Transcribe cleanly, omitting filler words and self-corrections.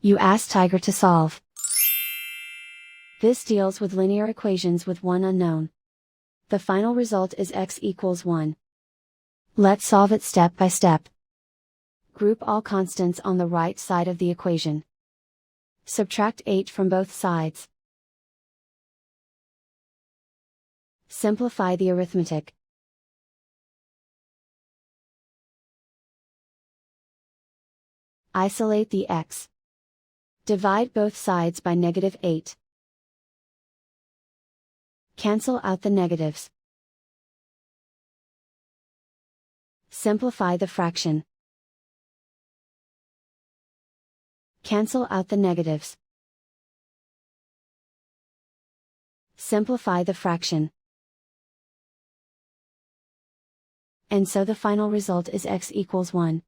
You ask Tiger to solve. This deals with linear equations with one unknown. The final result is x equals 1. Let's solve it step by step. Group all constants on the right side of the equation. Subtract 8 from both sides. Simplify the arithmetic. Isolate the x. Divide both sides by -8. Cancel out the negatives. Simplify the fraction. Cancel out the negatives. Simplify the fraction. And so the final result is x equals 1.